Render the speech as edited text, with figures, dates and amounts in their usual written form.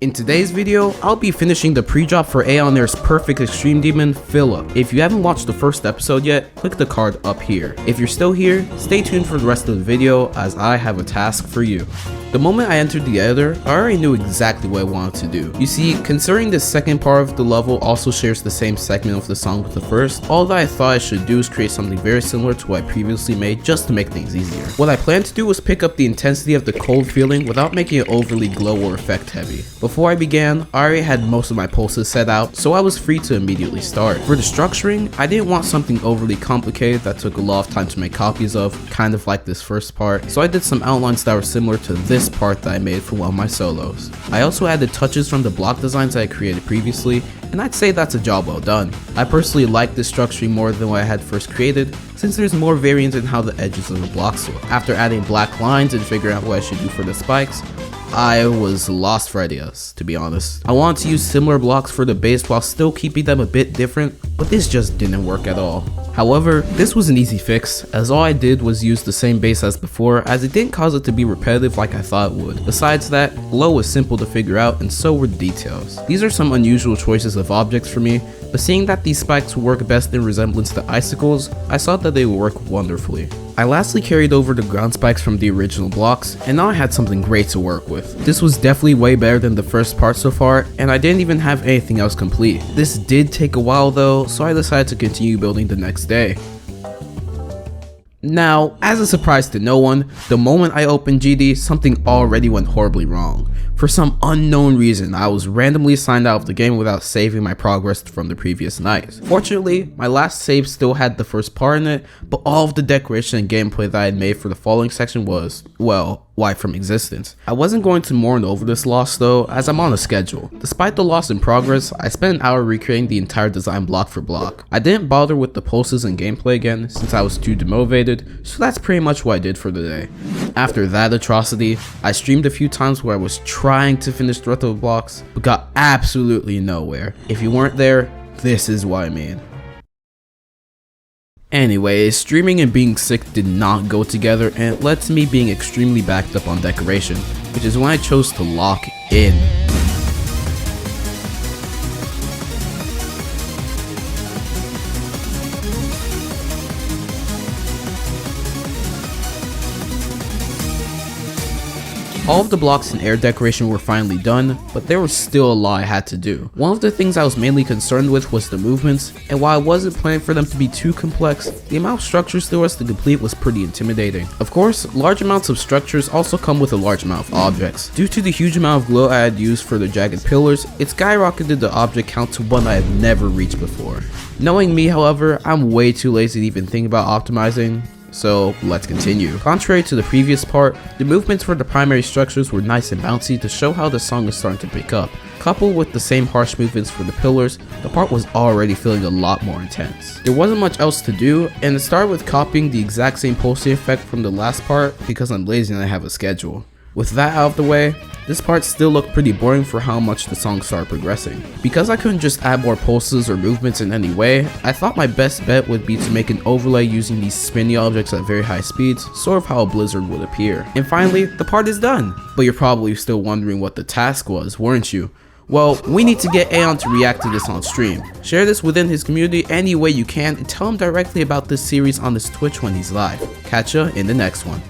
In today's video, I'll be finishing the pre-drop for AeonAir's Perfect Extreme Demon, Philip. If you haven't watched the first episode yet, click the card up here. If you're still here, stay tuned for the rest of the video as I have a task for you. The moment I entered the editor, I already knew exactly what I wanted to do. You see, considering the second part of the level also shares the same segment of the song with the first, all that I thought I should do is create something very similar to what I previously made just to make things easier. What I planned to do was pick up the intensity of the cold feeling without making it overly glow or effect heavy. Before I began, I already had most of my pulses set out, so I was free to immediately start. For the structuring, I didn't want something overly complicated that took a lot of time to make copies of, kind of like this first part, so I did some outlines that were similar to this part that I made for one of my solos. I also added touches from the block designs I had created previously, and I'd say that's a job well done. I personally like this structuring more than what I had first created, since there's more variance in how the edges of the blocks look. After adding black lines and figuring out what I should do for the spikes, I was lost for ideas, to be honest. I wanted to use similar blocks for the base while still keeping them a bit different, but this just didn't work at all. However, this was an easy fix, as all I did was use the same base as before, as it didn't cause it to be repetitive like I thought it would. Besides that, glow was simple to figure out, and so were the details. These are some unusual choices of objects for me, but seeing that these spikes work best in resemblance to icicles, I saw that they would work wonderfully. I lastly carried over the ground spikes from the original blocks, and now I had something great to work with. This was definitely way better than the first part so far, and I didn't even have anything else complete. This did take a while though, so I decided to continue building the next day. Now, as a surprise to no one, the moment I opened GD, something already went horribly wrong. For some unknown reason, I was randomly signed out of the game without saving my progress from the previous night. Fortunately, my last save still had the first part in it, but all of the decoration and gameplay that I had made for the following section was, well, wiped from existence. I wasn't going to mourn over this loss though, as I'm on a schedule. Despite the loss in progress, I spent an hour recreating the entire design block for block. I didn't bother with the pulses and gameplay again since I was too demotivated, so that's pretty much what I did for the day. After that atrocity, I streamed a few times where I was trying to finish the rest of the blocks, but got absolutely nowhere. If you weren't there, this is what I mean. Anyways, streaming and being sick did not go together, and it led to me being extremely backed up on decoration, which is when I chose to lock in. All of the blocks and air decoration were finally done, but there was still a lot I had to do. One of the things I was mainly concerned with was the movements, and while I wasn't planning for them to be too complex, the amount of structures there was to complete was pretty intimidating. Of course, large amounts of structures also come with a large amount of objects. Due to the huge amount of glow I had used for the jagged pillars, it skyrocketed the object count to one I have never reached before. Knowing me, however, I'm way too lazy to even think about optimizing. So let's continue. Contrary to the previous part, the movements for the primary structures were nice and bouncy to show how the song is starting to pick up. Coupled with the same harsh movements for the pillars, the part was already feeling a lot more intense. There wasn't much else to do, and it started with copying the exact same pulsing effect from the last part because I'm lazy and I have a schedule. With that out of the way, this part still looked pretty boring for how much the song started progressing. Because I couldn't just add more pulses or movements in any way, I thought my best bet would be to make an overlay using these spinny objects at very high speeds, sort of how a blizzard would appear. And finally, the part is done! But you're probably still wondering what the task was, weren't you? Well, we need to get Aeon to react to this on stream. Share this within his community any way you can and tell him directly about this series on his Twitch when he's live. Catch ya in the next one.